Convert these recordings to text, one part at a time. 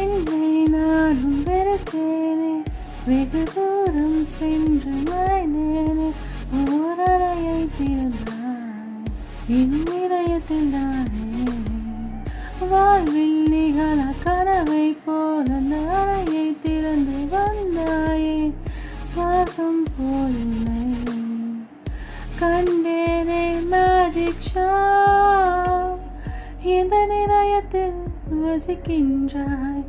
என்னை நானும் வெறுத்தேனே, வெகு தூரம் சென்று மறைந்தேனே. ஓரறையை திறந்தாய் என் இதயத்தில் தானே, வாழ்வில் நிகழ கனவை போல அறையை திறந்து வந்தாயே. சுவாசம் போலே கண்டேனே மேஜிக் ஷோ, இந்த இதயத்தில் வசிக்கின்றாய்,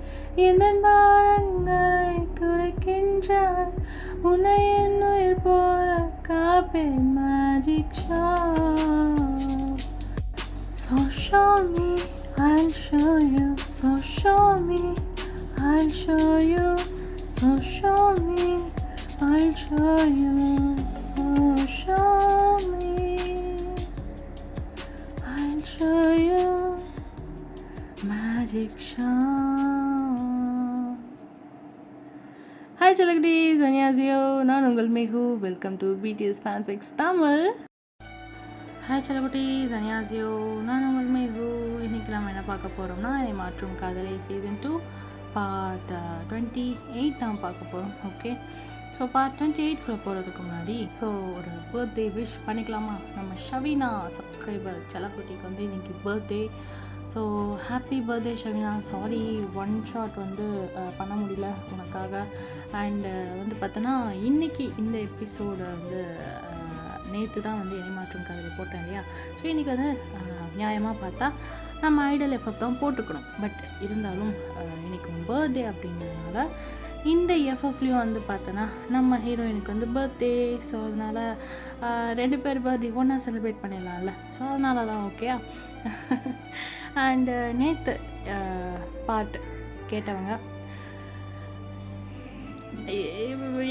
இந்த பாரங்களை குறைக்கின்றாய். உன்னை என் உயிர் போல காப்பேன் magic show. So show me, I'll show you. So show me, I'll show you. So show me, I'll show you. So show me, I'll show you. Magic show. Hi Chalakdis, annyeonghaseyo. நான் உங்கள் Megu. Welcome to BTS Fanfics Tamil. Hi செல்லகுட்டீஸ், அன்யாசியோ. நான் உங்கள் mag. இன்றைக்கி நம்ம என்ன பார்க்க போகிறோம்னா, மாற்றும் காதலை சீசன் 2 பார்ட் 28 தான் பார்க்க போகிறோம். ஓகே, ஸோ பார்ட் 28குள்ளே போகிறதுக்கு முன்னாடி ஒரு பர்த்டே விஷ் பண்ணிக்கலாமா? நம்ம ஷவீனா சப்ஸ்கிரைபர் செல்லகுட்டிக்கு வந்து இன்றைக்கி birthday. So happy birthday Shaveena. Sorry, one shot பண்ண முடியல உனக்காக. அண்டு பார்த்தோன்னா இன்றைக்கி இந்த எபிசோடை நேற்று தான் ஏமாற்றும் காதலை போட்டேன் இல்லையா? ஸோ இன்றைக்கி நியாயமாக பார்த்தா நம்ம ஐடல் எஃப்எஃப் தான் போட்டுக்கணும். பட் இருந்தாலும் இன்றைக்கி பர்த்டே அப்படிங்கிறதுனால இந்த எஃப்எஃப்லேயும் பார்த்தோன்னா நம்ம ஹீரோயினுக்கு பர்த்டே. ஸோ அதனால் 2 பேர் பர்த்டே ஒன்றா செலிப்ரேட் பண்ணிடலாம்ல. ஸோ அதனால தான் ஓகே. அண்டு நேற்று பாட்டு கேட்டவங்க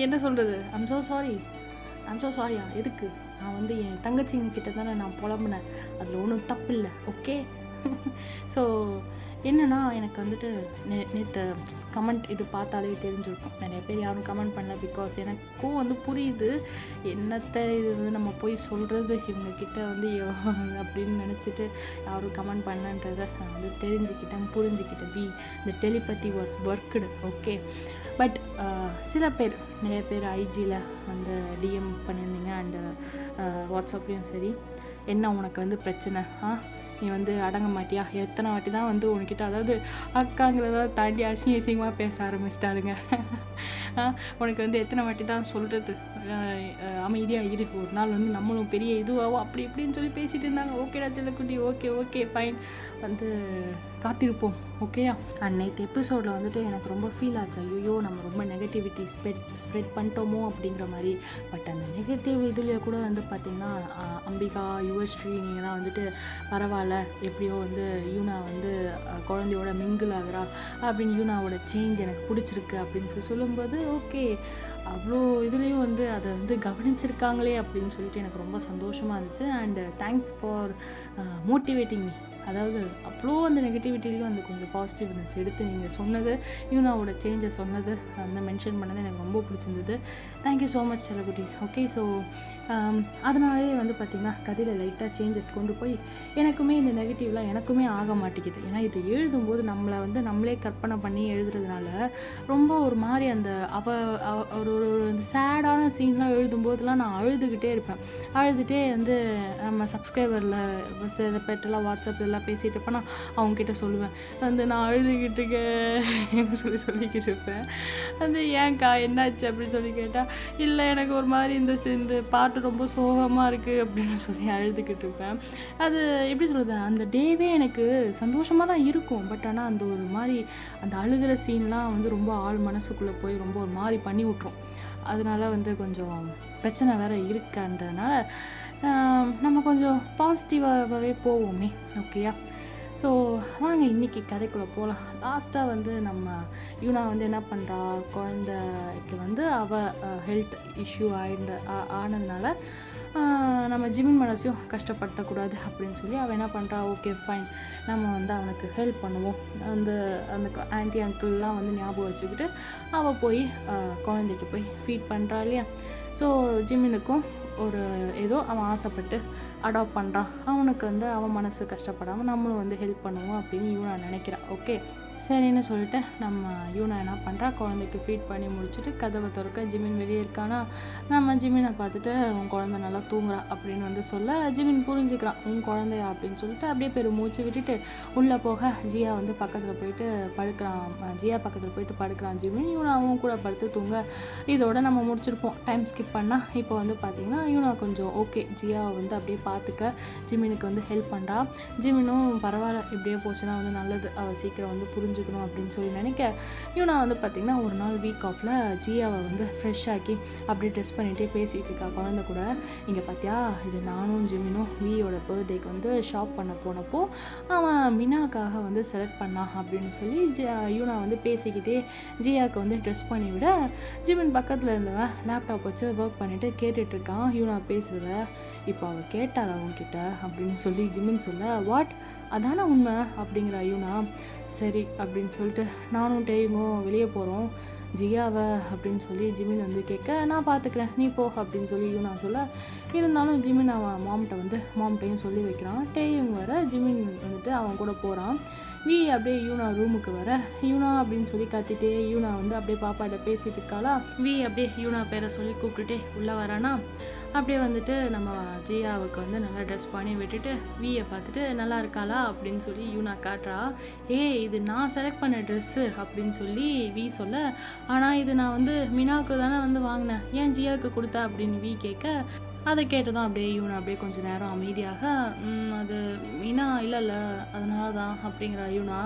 என்ன சொல்கிறது, ஐம் ஸோ சாரியா. எதுக்கு? நான் என் தங்கச்சிங்கிட்ட தானே நான் புலம்புனேன், அதில் ஒன்றும் தப்பு இல்லை. ஓகே. ஸோ என்னென்னா எனக்கு நேற்று கமெண்ட் இது பார்த்தாலே தெரிஞ்சிருக்கும். நிறைய பேர் யாரும் கமெண்ட் பண்ணல. பிகாஸ் எனக்கும் புரியுது என்னத்தை இது நம்ம போய் சொல்கிறது இவங்கக்கிட்ட அப்படின்னு நினச்சிட்டு யாரும் கமெண்ட் பண்ணன்றதை நான் தெரிஞ்சுக்கிட்டேன், புரிஞ்சுக்கிட்டேன். இந்த telepathy was worked. Okay. But சில பேர், நிறைய பேர் ஐஜியில் டிஎம் பண்ணியிருந்தீங்க அண்டு வாட்ஸ்அப்லேயும் சரி, என்ன உனக்கு பிரச்சனை? நீ அடங்க மாட்டியா? எத்தனை வாட்டி தான் உனக்கிட்ட, அதாவது அக்காங்கிறத தாண்டி அசிங்கமாக பேச ஆரம்பிச்சிட்டாருங்க. உனக்கு எத்தனை வாட்டி தான் சொல்கிறது, அமைதியாக இரு, ஒரு நாள் நம்மளும் பெரிய இதுவாகும் அப்படி இப்படின்னு சொல்லி பேசிகிட்டு இருந்தாங்க. ஓகேடா செல்லக்குட்டி, ஓகே ஃபைன், காத்திருப்போம். ஓகேயா? நேற்று எபிசோடில் எனக்கு ரொம்ப ஃபீல் ஆச்சு. ஐயோ, நம்ம ரொம்ப நெகட்டிவிட்டி ஸ்ப்ரெட் பண்ணிட்டோமோ அப்படிங்கிற மாதிரி. பட் அந்த நெகட்டிவ் இதுலேயே கூட பார்த்திங்கன்னா அம்பிகா, யுவஸ்ரீ நீங்களாம் பரவாயில்ல, எப்படியோ யூனா குழந்தையோட மிங்கிள் ஆகிறா அப்படின்னு, யூனாவோட சேஞ்ச் எனக்கு பிடிச்சிருக்கு அப்படின்னு சொல்லும்போது ஓகே, அவ்வளோ இதுலேயும் அதை கவனிச்சிருக்காங்களே அப்படின்னு சொல்லிட்டு எனக்கு ரொம்ப சந்தோஷமாக இருந்துச்சு. And thanks for motivating me. அதாவது அவ்வளோ அந்த நெகட்டிவிட்டிலையும் கொஞ்சம் பாசிட்டிவ்னஸ் எடுத்து நீங்கள் சொன்னது, யூனாவோட சேஞ்சை சொன்னது, மென்ஷன் பண்ணது எனக்கு ரொம்ப பிடிச்சிருந்தது. தேங்க்யூ ஸோ மச் செல்லகுட்டீஸ். ஓகே. ஸோ அதனாலே பார்த்திங்கன்னா கதையில் லைட்டாக சேஞ்சஸ் கொண்டு போய் எனக்குமே இந்த நெகட்டிவ்லாம் எனக்குமே ஆக மாட்டேங்குது. ஏன்னா இது எழுதும்போது நம்மளை நம்மளே கற்பனை பண்ணி எழுதுறதுனால ரொம்ப ஒரு மாதிரி ஒரு சேடான சீன்லாம் எழுதும்போதெல்லாம் நான் அழுதுகிட்டே இருப்பேன். அழுதுகிட்டே நம்ம சப்ஸ்கிரைபரில் சில பேர்ட்டெல்லாம் வாட்ஸ்அப் எல்லாம் பேசிகிட்டு இருப்பேன். நான் அவங்கக்கிட்ட சொல்லுவேன், நான் அழுதுகிட்டு இருக்கேன் சொல்லிக்கிட்டு இருப்பேன். ஏன்க்கா என்னாச்சு அப்படின்னு சொல்லி கேட்டால், இல்லை எனக்கு ஒரு மாதிரி இந்த பாட்டு ரொம்ப சோகமாக இருக்குது அப்படின்னு சொல்லி அழுதுகிட்டு இருப்பேன். அது எப்படி சொல்கிறது, அந்த டேவே எனக்கு சந்தோஷமாக தான் இருக்கும். பட் ஆனால் அந்த ஒரு மாதிரி அந்த அழுகிற சீன்லாம் ரொம்ப ஆள் மனசுக்குள்ளே போய் ரொம்ப ஒரு மாதிரி பண்ணி விட்ரும். அதனால் கொஞ்சம் பிரச்சனை வேறு இருக்குன்றதுனால நம்ம கொஞ்சம் பாசிட்டிவாகவே போவோமே. ஓகேயா? ஸோ வாங்க இன்றைக்கி கதைக்குள்ளே போகலாம். லாஸ்ட்டாக நம்ம யூனா என்ன பண்ணுறா, குழந்தைக்கு அவள் ஹெல்த் இஷ்யூ ஆனதுனால நம்ம ஜிமின் மனசையும் கஷ்டப்படுத்தக்கூடாது அப்படின்னு சொல்லி அவள் என்ன பண்ணுறா, ஓகே ஃபைன், நம்ம அவனுக்கு ஹெல்ப் பண்ணுவோம். அந்த ஆன்ட்டி அங்கிள்லாம் ஞாபகம் வச்சுக்கிட்டு அவள் போய் குழந்தைக்கு போய் ஃபீட் பண்ணுறா இல்லையா? ஸோ ஜிமினுக்கும் ஏதோ அவன் ஆசைப்பட்டு அடாப்ட் பண்ணுறான். அவனுக்கு அவன் மனசு கஷ்டப்படாமல் நம்மளும் ஹெல்ப் பண்ணுவோம் அப்படின்னு யூனா நினைக்கிறான். ஓகே. சரின்னு சொல்லிட்டு நம்ம யூனா என்ன பண்ணுறா, குழந்தைக்கு ஃபீட் பண்ணி முடிச்சுட்டு கதவை திறக்க ஜிமின் வெளியே இருக்கானா. நம்ம ஜிமினை பார்த்துட்டு உன் குழந்தை நல்லா தூங்குறா அப்படின்னு வந்து சொல்ல ஜிமின் புரிஞ்சுக்கிறான், உன் குழந்தையா அப்படின்னு சொல்லிட்டு அப்படியே மூச்சு விட்டுட்டு உள்ளே போக ஜியா வந்து பக்கத்தில் போயிட்டு படுக்கிறான். ஜியா பக்கத்தில் போயிட்டு படுக்கிறான் ஜிமின். யூனாவும் கூட படுத்து தூங்க. இதோட நம்ம முடிச்சிருப்போம். டைம் ஸ்கிப் பண்ணால் இப்போ வந்து பார்த்திங்கன்னா யூனா கொஞ்சம் ஓகே, ஜியாவை வந்து அப்படியே பார்த்துக்க ஜிமினுக்கு வந்து ஹெல்ப் பண்ணுறா. ஜிமினும் பரவாயில்ல, இப்படியே போச்சுன்னா வந்து நல்லது, அவள் சீக்கிரம் வந்து புரிஞ்சுக்கணும் அப்படின்னு சொல்லி நினைக்க யூனா வந்து பார்த்திங்கன்னா ஒரு நாள் வீக் ஆஃபில் ஜியாவை வந்து ஃப்ரெஷ் ஆக்கி அப்படியே ட்ரெஸ் பண்ணிகிட்டே பேசிகிட்டு இருக்கா குழந்தை கூட. இங்கே பார்த்தியா, இது நானும் ஜிமினும் வியோட பர்த்டேக்கு வந்து ஷாப் பண்ண போனப்போ அவன் மினாக்காக வந்து செலக்ட் பண்ணான் அப்படின்னு சொல்லி யூனா வந்து பேசிக்கிட்டே ஜியாவுக்கு வந்து ட்ரெஸ் பண்ணி விட ஜிமின் பக்கத்தில் இருந்தவன் லேப்டாப் வச்சு ஒர்க் பண்ணிவிட்டு கேட்டுட்ருக்கான் யூனா பேசுகிறத. இப்போ அவள் கேட்டாள் அவன்கிட்ட அப்படின்னு சொல்லி ஜிமின் சொல்ல, வாட், அதானே உண்மை அப்படிங்கிற யூனா. சரி அப்படின்னு சொல்லிட்டு நானும் டேயும் வெளியே போகிறோம் ஜியாவை அப்படின்னு சொல்லி ஜிமின் வந்து கேட்க, நான் பார்த்துக்கிறேன் நீ போ அப்படின்னு சொல்லி யூனா சொல்ல, இருந்தாலும் ஜிமின் அவன் மாம்கிட்டையும் சொல்லி வைக்கிறான். டேயும் வர ஜிமின் வந்துட்டு அவன் கூட போகிறான். அப்படியே யூனா ரூமுக்கு வர யூனா அப்படின்னு சொல்லி கத்திட்டே யூனா வந்து அப்படியே பாப்பாட்ட பேசிகிட்டு இருக்காளா. அப்படியே யூனா பேரை சொல்லி கூப்பிட்டுட்டே உள்ளே வரானா. அப்படியே வந்துட்டு நம்ம ஜியாவுக்கு வந்து நல்லா ட்ரெஸ் பண்ணி விட்டுட்டு வியை பார்த்துட்டு நல்லா இருக்காளா அப்படின்னு சொல்லி யூனா காட்டுறா. இது நான் செலக்ட் பண்ண ட்ரெஸ்ஸு அப்படின்னு சொல்லி சொல்ல, ஆனால் இது நான் வந்து மினாவுக்கு தானே வந்து வாங்கினேன், ஏன் ஜியாவுக்கு கொடுத்தா அப்படின்னு கேட்க, அதை கேட்டதும் அப்படியே யூனா அப்படியே கொஞ்சம் நேரம் அமைதியாக, அது மீனா இல்லைல்ல அதனால தான் அப்படிங்கிற யூனா.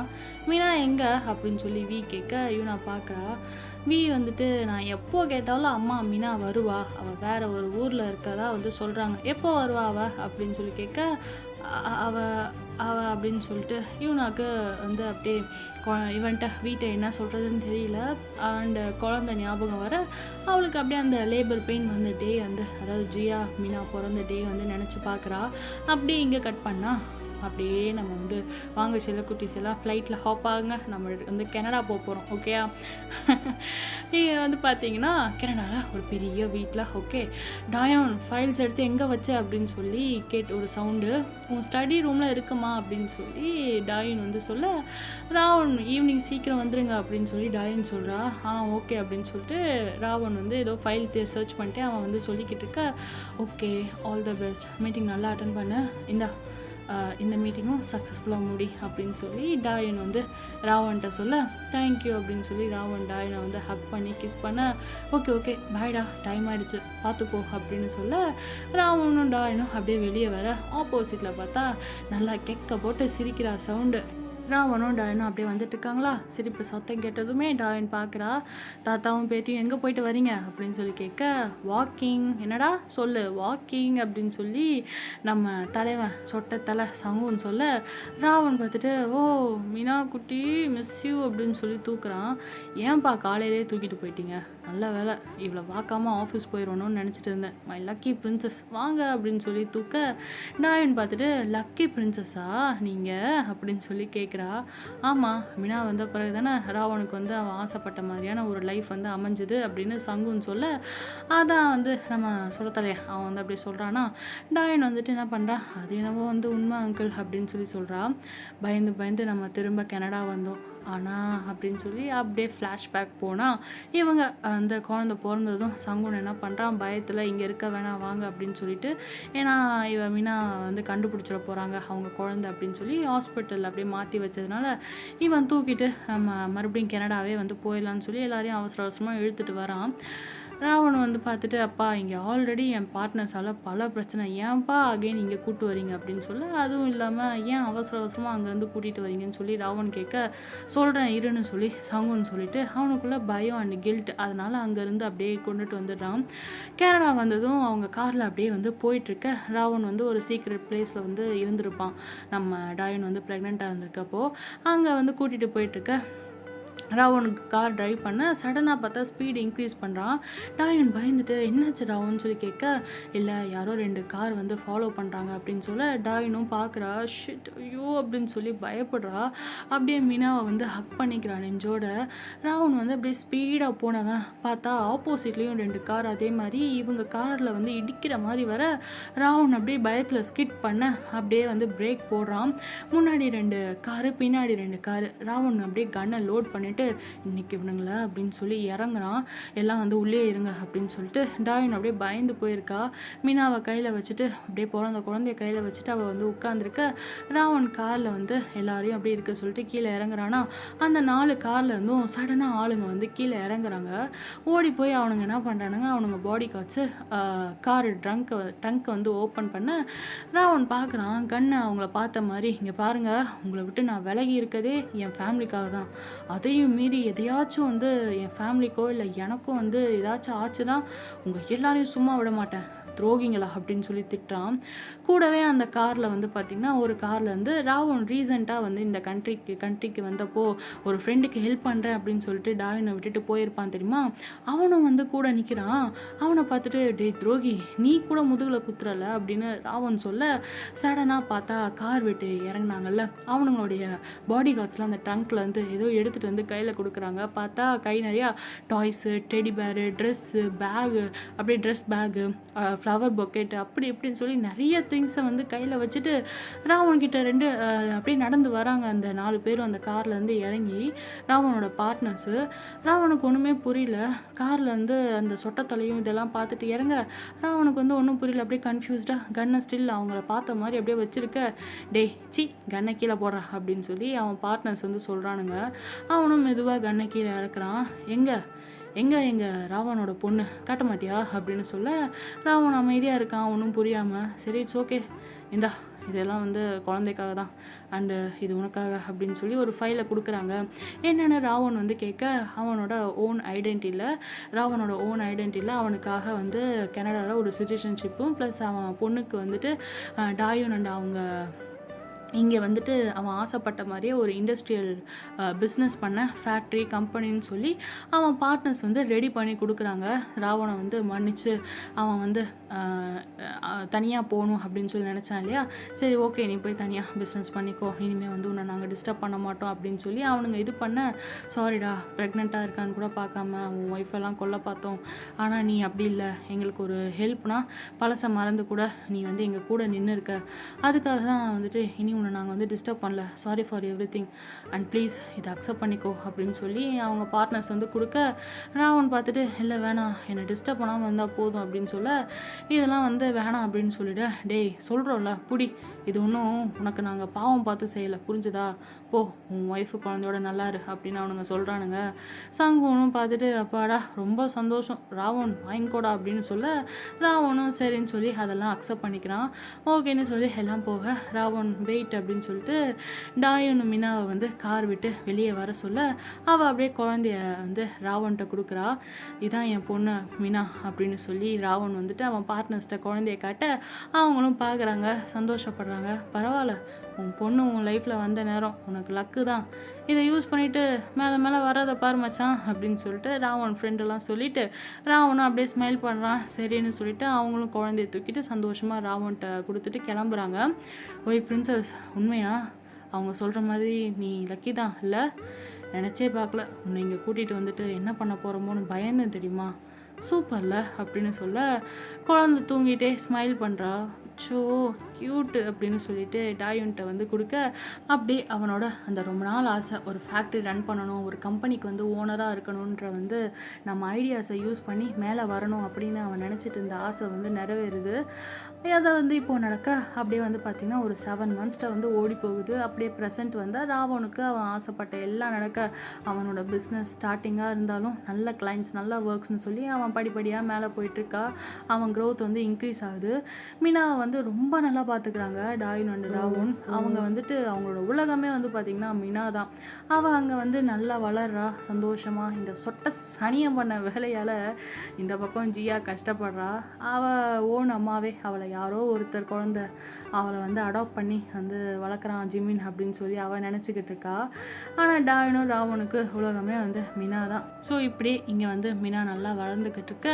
மீனா எங்கே அப்படின்னு சொல்லி கேட்க யூனா பார்க்குறா. வந்துட்டு நான் எப்போ கேட்டாலும் அம்மா மீனா வருவா, அவள் வேறு ஒரு ஊரில் இருக்கதா வந்து சொல்கிறாங்க, எப்போ வருவா அவள் அப்படின்னு சொல்லி கேட்க, அவ அப்படின்னு சொல்லிட்டு யூனாக்கு வந்து அப்படியே இவன்ட்ட வீட்டை என்ன சொல்கிறதுன்னு தெரியல. அண்டு குழந்தை ஞாபகம் வர அவளுக்கு அப்படியே அந்த லேபர் பெயின் வந்த டே வந்து, அதாவது ஜியா மீனா பிறந்த டே வந்து நினச்சி பார்க்குறா. அப்படியே இங்கே கட் பண்ணால் அப்படியே நம்ம வந்து வாங்க செல்லக்குட்டிஸ் எல்லாம் ஃப்ளைட்டில் ஹாப் ஆகுங்க, நம்ம வந்து கனடா போக போகிறோம். ஓகேயா, நீங்கள் வந்து பார்த்தீங்கன்னா கனடாவில் ஒரு பெரிய வீட்டில் ஓகே டாயான் ஃபைல்ஸ் எடுத்து எங்கே வச்ச அப்படின்னு சொல்லி ஒரு சவுண்டு, உன் ஸ்டடி ரூமில் இருக்குமா அப்படின்னு சொல்லி டாயின் வந்து சொல்ல, ராவன் ஈவினிங் சீக்கிரம் வந்துடுங்க அப்படின்னு சொல்லி டாயின் சொல்கிறா. ஓகே அப்படின்னு சொல்லிட்டு ராவன் வந்து ஏதோ ஃபைல் சர்ச் பண்ணிட்டு அவன் வந்து சொல்லிக்கிட்டு இருக்க. Okay, all the best, meeting நல்லா அட்டன் பண்ண, இந்த மீட்டிங்கும் சக்ஸஸ்ஃபுல்லாக முடி அப்படின்னு சொல்லி டாயின் வந்து ராவன்கிட்ட சொல்ல, தேங்க்யூ அப்படின்னு சொல்லி ராவன் டாயினை வந்து ஹக் பண்ணி கிஸ் பண்ண, ஓகே பாய்டா, டைம் ஆகிடுச்சு பார்த்துப்போ அப்படின்னு சொல்ல, ராவனும் டாயினும் அப்படியே வெளியே வர ஆப்போசிட்டில் பார்த்தா நல்லா கெக்க போட்டு சிரிக்கிறா சவுண்டு. ராவனும் டாயனும் அப்படியே வந்துட்டு இருக்காங்களா. சிரிப்பு சத்தம் கேட்டதுமே டாயன் பார்க்குறா. தாத்தாவும் பேத்தியும் எங்கே போயிட்டு வரீங்க அப்படின்னு சொல்லி கேட்க, வாக்கிங். என்னடா சொல்லு, வாக்கிங் அப்படின்னு சொல்லி நம்ம தலைவன் சொட்ட தலை சங்குன்னு சொல்ல, ராவன் பார்த்துட்டு, ஓ மீனா குட்டி மிஸ் யூ அப்படின்னு சொல்லி தூக்குறான். ஏன்பா காலையிலே தூக்கிட்டு போயிட்டீங்க, நல்ல வேலை, இவ்வளோ பார்க்காம ஆஃபீஸ் போயிடணும்னு நினச்சிட்டு இருந்தேன், மை லக்கி பிரின்சஸ் வாங்க அப்படின்னு சொல்லி தூக்க, டாயன் பார்த்துட்டு, லக்கி பிரின்சஸா நீங்கள் அப்படின்னு சொல்லி கேட்குறா. ஆமாம், மீனா வந்த பிறகு தானே ராவனுக்கு வந்து அவன் ஆசைப்பட்ட மாதிரியான ஒரு லைஃப் வந்து அமைஞ்சுது அப்படின்னு சங்குன்னு சொல்ல, அதான் வந்து நம்ம சொல்லத்தலையா அவன் வந்து அப்படி சொல்கிறான்னா, டாயன் வந்துட்டு என்ன பண்ணுறா, அது என்னவோ வந்து உண்மை அங்கிள் அப்படின்னு சொல்லி சொல்கிறா. பயந்து நம்ம திரும்ப கனடா வந்தோம், ஆனால் அப்படின்னு சொல்லி அப்படியே ஃப்ளாஷ்பேக் போனால் இவங்க அந்த குழந்தை பிறந்ததும் சங்குன் என்ன பண்ணுறான், பயத்தில் இங்கே இருக்க வேணாம் வாங்க அப்படின்னு சொல்லிட்டு, ஏன்னா இவன் மீனா வந்து கண்டுபிடிச்சிட போகிறாங்க அவங்க குழந்தை அப்படின்னு சொல்லி ஹாஸ்பிட்டலில் அப்படியே மாற்றி வச்சதுனால இவன் தூக்கிட்டு நம்ம மறுபடியும் கனடாவே வந்து போயிடலான்னு சொல்லி எல்லாரையும் அவசரமாக இழுத்துட்டு வரான். ராவன் வந்து பார்த்துட்டு, அப்பா இங்கே ஆல்ரெடி என் பார்ட்னர்ஸால் பல பிரச்சனை, ஏன்ப்பா அகைன் இங்கே கூப்பிட்டு வரீங்க அப்படின்னு சொல்ல, அதுவும் இல்லாமல் ஏன் அவசரமாக அங்கேருந்து கூட்டிகிட்டு வரீங்கன்னு சொல்லி ராவன் கேட்க, சொல்கிறேன் இருன்னு சொல்லி சங்குன்னு சொல்லிட்டு அவனுக்குள்ளே பயம் அண்ட் கில்ட், அதனால் அங்கேருந்து அப்படியே கொண்டுட்டு வந்துடுறான். கனடா வந்ததும் அவங்க காரில் அப்படியே வந்து போயிட்டுருக்க, ராவன் வந்து ஒரு சீக்ரெட் பிளேஸில் வந்து இருந்திருப்பான், நம்ம டாயன் வந்து ப்ரெக்னெண்ட்டாக இருந்திருக்கப்போ அங்கே வந்து கூட்டிகிட்டு போயிட்டுருக்க. ராவனுக்கு கார் டிரைவ் பண்ண சடனாக பார்த்தா ஸ்பீடு இன்க்ரீஸ் பண்ணுறான். டாயன் பயந்துட்டு என்னாச்சு ராவன்னு சொல்லி கேட்க, இல்லை யாரோ 2 கார் வந்து ஃபாலோ பண்ணுறாங்க அப்படின்னு சொல்ல டாயனும் பார்க்குறா. ஷிட் ஐயோ அப்படின்னு சொல்லி பயப்படுறா. அப்படியே மீனாவை வந்து ஹக் பண்ணிக்கிறான் நெஞ்சோட. ராவன் வந்து அப்படியே ஸ்பீடாக போனவன் பார்த்தா ஆப்போசிட்லேயும் 2 கார் அதே மாதிரி இவங்க காரில் வந்து இடிக்கிற மாதிரி வர ராவன் அப்படியே பயத்தில் ஸ்கிட் பண்ண அப்படியே வந்து பிரேக் போடுறான். முன்னாடி 2 காரு பின்னாடி 2 காரு. ராவன் அப்படியே கன்னை லோட் பண்ணிட்டு இன்னைக்கு இவனுங்கள அப்படின்னு சொல்லி இறங்குறான். எல்லாம் வந்து உள்ளே இருங்க அப்படின்னு சொல்லிட்டு டாயின் அப்படியே பயந்து போயிருக்கா. மீனாவை கையில் வச்சுட்டு அப்படியே பிறந்த குழந்தைய கையில் வச்சுட்டு அவள் வந்து உட்காந்துருக்க. ராவன் காரில் வந்து எல்லாரையும் அப்படியே இருக்க சொல்லிட்டு கீழே இறங்குறானா. அந்த 4 காரில் இருந்தும் சடனாக ஆளுங்க வந்து கீழே இறங்குறாங்க. ஓடி போய் அவனுங்க என்ன பண்ணுறானுங்க, அவனுங்க பாடி கார்ட்ஸு காரு ட்ரங்க்கை வந்து ஓப்பன் பண்ண ராவன் பார்க்குறான். கண்ணை அவங்கள பார்த்த மாதிரி, இங்கே பாருங்கள் உங்களை விட்டு நான் விலகி இருக்கதே என் ஃபேமிலிக்காக தான். அதையும் மீறி எதையாச்சும் வந்து என் ஃபேமிலிக்கோ இல்லை எனக்கும் வந்து ஏதாச்சும் ஆச்சுன்னா உங்கள் எல்லாரையும் சும்மா விட மாட்டேன், துரோகிங்களா அப்படின்னு சொல்லி திட்டுறான். கூடவே அந்த காரில் வந்து பார்த்திங்கன்னா ஒரு காரில் வந்து ராவன் ரீசெண்டாக வந்து இந்த கண்ட்ரிக்கு வந்தப்போ ஒரு ஃப்ரெண்டுக்கு ஹெல்ப் பண்ணுறேன் அப்படின்னு சொல்லிட்டு டாயினை விட்டுட்டு போயிருப்பான் தெரியுமா. அவனும் வந்து கூட நிற்கிறான். அவனை பார்த்துட்டு டே துரோகி நீ கூட முதுகில் குத்துறல அப்படின்னு ராவன் சொல்ல சடனாக பார்த்தா கார் விட்டு இறங்கினாங்கல்ல அவனுங்களுடைய பாடி கார்ட்ஸ்லாம் அந்த ட்ரங்க்கில் வந்து ஏதோ எடுத்துகிட்டு வந்து கையில் கொடுக்குறாங்க. பார்த்தா கை நிறையா டாய்ஸு, டெடி பேரு, ட்ரெஸ்ஸு, பேகு, அப்படியே ட்ரெஸ் பேகு, ஃப்ளவர் பொக்கெட் அப்படி இப்படின்னு சொல்லி நிறைய திங்ஸை வந்து கையில் வச்சுட்டு ராவன்கிட்ட 2 அப்படியே நடந்து வராங்க. அந்த 4 பேரும் அந்த கார்லேருந்து இறங்கி ராவனோட பார்ட்னர்ஸு. ராவனுக்கு ஒன்றுமே புரியல. கார்லேருந்து அந்த சொட்டத்தலையும் இதெல்லாம் பார்த்துட்டு இறங்க ராவனுக்கு வந்து ஒன்றும் புரியல. அப்படியே கன்ஃபியூஸ்டாக கன்னை ஸ்டில் அவங்கள பார்த்த மாதிரி அப்படியே வச்சுருக்க. டேய் சி கன்னை கீழே போடுறா அப்படின்னு சொல்லி அவன் பார்ட்னர்ஸ் வந்து சொல்கிறானுங்க. அவனும் மெதுவாக கன்னை கீழே இறக்குறான். எங்கே ராவனோட பொண்ணு காட்ட மாட்டியா அப்படின்னு சொல்ல ராவன் அமைதியாக இருக்கான் ஒன்றும் புரியாமல். சரி இட்ஸ் ஓகே இந்தா இதெல்லாம் வந்து குழந்தைக்காக தான் அண்டு இது உனக்காக அப்படின்னு சொல்லி ஒரு ஃபைலை கொடுக்குறாங்க. என்னென்னு ராவன் வந்து கேட்க ராவனோட ஓன் ஐடென்டிட்டியில் அவனுக்காக வந்து கனடாவில் ஒரு சிட்டிசன்ஷிப்பும் ப்ளஸ் அவன் பொண்ணுக்கு வந்துட்டு டாயூன் அண்ட் அவங்க இங்கே வந்துட்டு அவன் ஆசைப்பட்ட மாதிரியே ஒரு இண்டஸ்ட்ரியல் பிஸ்னஸ் பண்ண ஃபேக்ட்ரி கம்பெனின்னு சொல்லி அவன் பார்ட்னர்ஸ் வந்து ரெடி பண்ணி கொடுக்குறாங்க. ராவனை வந்து மன்னிச்சு அவன் வந்து தனியாக போகணும் அப்படின்னு சொல்லி நினச்சான் இல்லையா. சரி ஓகே நீ போய் தனியாக பிஸ்னஸ் பண்ணிக்கோ, இனிமேல் வந்து உன்னை நாங்கள் டிஸ்டர்ப் பண்ண மாட்டோம் அப்படின்னு சொல்லி அவனுங்க இது பண்ண. சாரிடா ப்ரெக்னெண்ட்டாக இருக்கான்னு கூட பார்க்காம உன் ஒய்ஃபெல்லாம் கொல்ல பார்த்தோம், ஆனால் நீ அப்படி இல்லை, எங்களுக்கு ஒரு ஹெல்ப்னா பழசை மறந்து கூட நீ வந்து எங்கள் கூட நின்று இருக்க, அதுக்காக தான் வந்துட்டு இனி உன்னை நாங்கள் வந்து டிஸ்டர்ப் பண்ணல, sorry for every thing and please இதை அக்செப்ட் பண்ணிக்கோ அப்படின்னு சொல்லி அவங்க பார்ட்னர்ஸ் வந்து கொடுக்க ராவன் பார்த்துட்டு இல்லை வேணாம் என்னை டிஸ்டர்ப் பண்ணாமல் வந்தால் போதும் அப்படின்னு சொல்ல இதெல்லாம் வந்து வேணாம் அப்படின்னு சொல்லிவிட. டேய் சொல்கிறோம்ல புடி, இது ஒன்றும் உனக்கு நாங்கள் பாவம் பார்த்து செய்யலை புரிஞ்சுதா, போ உன் ஒய்ஃபு குழந்தையோட நல்லாரு அப்படின்னு அவனுங்க சொல்கிறானுங்க. சங்குனும் பார்த்துட்டு அப்பாடா ரொம்ப சந்தோஷம் ராவன் வாங்கிக்கோடா அப்படின்னு சொல்ல ராவனும் சரின்னு சொல்லி அதெல்லாம் அக்செப்ட் பண்ணிக்கிறான். ஓகேன்னு சொல்லி எல்லாம் போக ராவன் வெயிட் அப்படின்னு சொல்லிட்டு டாயூன் மீனாவை வந்து கார் விட்டு வெளியே வர சொல்ல அவள் அப்படியே குழந்தைய வந்து ராவன்கிட்ட கொடுக்குறா. இதான் என் பொண்ணு மீனா அப்படின்னு சொல்லி ராவன் வந்துட்டு அவன் பார்ட்னர்ஸ்கிட்ட குழந்தைய காட்ட அவங்களும் பார்க்குறாங்க, சந்தோஷப்படுறாங்க. பரவாயில்ல உன் பொண்ணு உன் லைஃப்பில் வந்த நேரம் உனக்கு லக்கு தான், இதை யூஸ் பண்ணிவிட்டு மேலே வராத பாரு மச்சான் அப்படின்னு சொல்லிட்டு ராவன் ஃப்ரெண்டெல்லாம் சொல்லிவிட்டு ராவனும் அப்படியே ஸ்மைல் பண்ணுறான். சரின்னு சொல்லிட்டு அவங்களும் குழந்தைய தூக்கிட்டு சந்தோஷமாக ராவன்கிட்ட கொடுத்துட்டு கிளம்புறாங்க. ஓய் பிரின்சஸ் உண்மையா அவங்க சொல்கிற மாதிரி நீ லக்கி தான் இல்லை, நினச்சே பார்க்கல உன்னை இங்கே கூட்டிகிட்டு வந்துட்டு என்ன பண்ண போகிறோமோன்னு பயந்தேன் தெரியுமா, சூப்பரில் அப்படின்னு சொல்ல குழந்தை தூங்கிட்டே ஸ்மைல் பண்ணுறா. ஸோ க்யூட்டு அப்படின்னு சொல்லிட்டு டாயூன்கிட்ட வந்து கொடுக்க அப்படியே அவனோட அந்த ரொம்ப நாள் ஆசை ஒரு ஃபேக்ட்ரி ரன் பண்ணணும், ஒரு கம்பெனிக்கு வந்து ஓனராக இருக்கணுன்ற வந்து நம்ம ஐடியாஸை யூஸ் பண்ணி மேலே வரணும் அப்படின்னு அவன் நினச்சிட்டு இருந்த ஆசை வந்து நிறைவேறுது. அதை வந்து இப்போது நடக்க அப்படியே வந்து பார்த்திங்கன்னா ஒரு 7 months வந்து ஓடி போகுது. அப்படியே ப்ரெசென்ட் வந்தால் ராவனுக்கு அவன் ஆசைப்பட்ட எல்லாம் நடக்க அவனோட பிஸ்னஸ் ஸ்டார்டிங்காக இருந்தாலும் நல்ல கிளைண்ட்ஸ் நல்ல ஒர்க்ஸ்னு சொல்லி அவன் படிப்படியாக மேலே போயிட்டுருக்கா. அவன் க்ரோத் வந்து இன்க்ரீஸ் ஆகுது. மீனாவை வந்து ரொம்ப நல்லா பார்த்துக்கிறாங்க டாயின் அண்ட் டாவோன். அவங்க வந்துட்டு அவங்களோட உலகமே வந்து பார்த்திங்கன்னா மீனா தான். அவள் அங்கே வந்து நல்லா வளர்றா சந்தோஷமாக. இந்த சொட்ட சனியம் பண்ண வேலையால் இந்த பக்கம் ஜியா கஷ்டப்படுறா. அவள் ஓன் அம்மாவே அவளை யாரோ ஒருத்தர் குழந்த அவளை வந்து அடாப்ட் பண்ணி வந்து வளர்க்குறான் ஜிமின் அப்படின்னு சொல்லி அவள் நினச்சிக்கிட்டு இருக்கா. ஆனால் டாயினும் டாவோனுக்கு உலகமே வந்து மீனா தான். ஸோ இப்படியே இங்கே வந்து மீனா நல்லா வளர்ந்துக்கிட்டு இருக்க.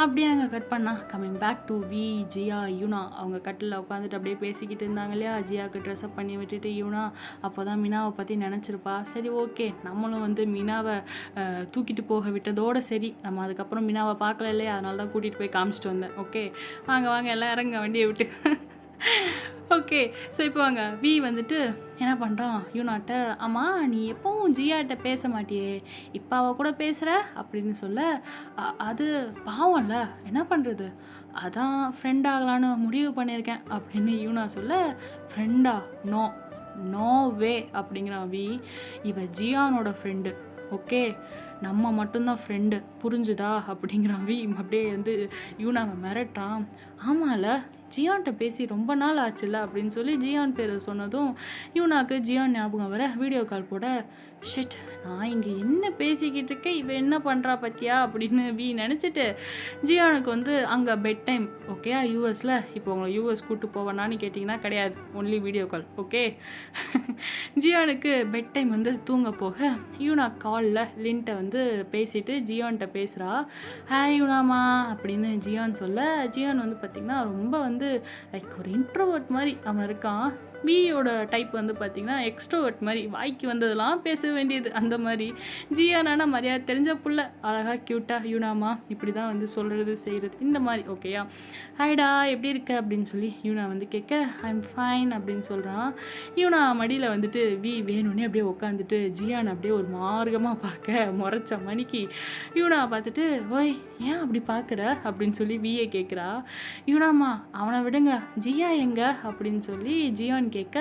அப்படியே அங்கே கட் பண்ணா கம்மிங் பேக் டு வி, ஜியா, யூனா. அவங்க கட்டில் உட்காந்துட்டு அப்படியே பேசிக்கிட்டு இருந்தாங்க இல்லையா. ஜியாவுக்கு ட்ரெஸ்அப் பண்ணி விட்டுட்டு யூனா அப்போ தான் மீனாவை பற்றி நினச்சிருப்பா. சரி ஓகே, நம்மளும் வந்து மீனாவை தூக்கிட்டு போக விட்டதோடு சரி, நம்ம அதுக்கப்புறம் மீனாவை பார்க்கல இல்லையா, அதனால தான் கூட்டிகிட்டு போய் காமிச்சிட்டு வந்தேன். ஓகே வாங்க வாங்க எல்லாம் இறங்க வண்டியை விட்டு. ஓகே ஸோ இப்போ வாங்க வி வந்துட்டு என்ன பண்ணுறான் யூனாட்ட, அம்மா நீ எப்பவும் ஜியாட்ட பேச மாட்டியே, இப்போ அவள் கூட பேசுகிற அப்படின்னு சொல்ல, அது பாவம்ல என்ன பண்ணுறது, அதான் ஃப்ரெண்ட் ஆகலான்னு முடிவு பண்ணியிருக்கேன் அப்படின்னு யூனா சொல்ல, ஃப்ரெண்டா, நோ நோ வே அப்படிங்கிறான் வி. இவ ஜியானோட ஃப்ரெண்டு, ஓகே நம்ம மட்டும்தான் ஃப்ரெண்டு, புரிஞ்சுதா அப்படிங்கிறான் வி. அப்படியே வந்து யூனாவை மிரட்டுறான். ஆமாம்ல ஜியான்கிட்ட பேசி ரொம்ப நாள் ஆச்சுல்ல அப்படின்னு சொல்லி ஜியான் பேர் சொன்னதும் யூனாக்கு ஜியான் ஞாபகம் வர வீடியோ கால் போட, ஷிட் நான் இங்கே என்ன பேசிக்கிட்டு இருக்கேன், இவன் என்ன பண்ணுறா பத்தியா அப்படின்னு வி நினச்சிட்டு ஜியானுக்கு வந்து அங்கே பெட் டைம். ஓகே யூஎஸில் இப்போ உங்களை யூஎஸ் கூப்பிட்டு போவேனான்னு கேட்டிங்கன்னா கிடையாது, ஒன்லி வீடியோ கால். ஓகே ஜியானுக்கு பெட் டைம் வந்து தூங்க போக யூனா காலில் லின்ட்டை வந்து பேசிட்டு ஜியான்கிட்ட பேசுகிறா. ஹாய் யூனாமா அப்படின்னு ஜியான் சொல்ல, ஜியான் வந்து பார்த்திங்கன்னா ரொம்ப வந்து லைக் ஒரு இன்ட்ரோவர்ட் மாதிரி அவன் இருக்கான். பியோட டைப் வந்து பார்த்திங்கன்னா எக்ஸ்ட்ரோவர்ட் மாதிரி, வாய்க்கு வந்ததெல்லாம் பேச வேண்டியது அந்த மாதிரி. ஜியானா மரியாதை தெரிஞ்ச புள்ள, அழகாக க்யூட்டாக யூனாமா இப்படி தான் வந்து சொல்கிறது செய்கிறது இந்த மாதிரி. ஓகேயா ஹாய்டா எப்படி இருக்க அப்படின்னு சொல்லி யூனா வந்து கேட்க, ஐம் ஃபைன் அப்படின்னு சொல்கிறான். யூனா மடியில் வந்துட்டு வி வேணும்னே அப்படியே உட்காந்துட்டு ஜியான் அப்படியே ஒரு மார்க்கமாக பார்க்க முறைச்ச மணிக்கு யூனா பார்த்துட்டு, ஓய் ஏன் அப்படி பார்க்குற அப்படின்னு சொல்லி வியை கேட்குறா. யூனாமா அவனை விடுங்க, ஜியா எங்க அப்படின்னு சொல்லி ஜியான் கேட்க,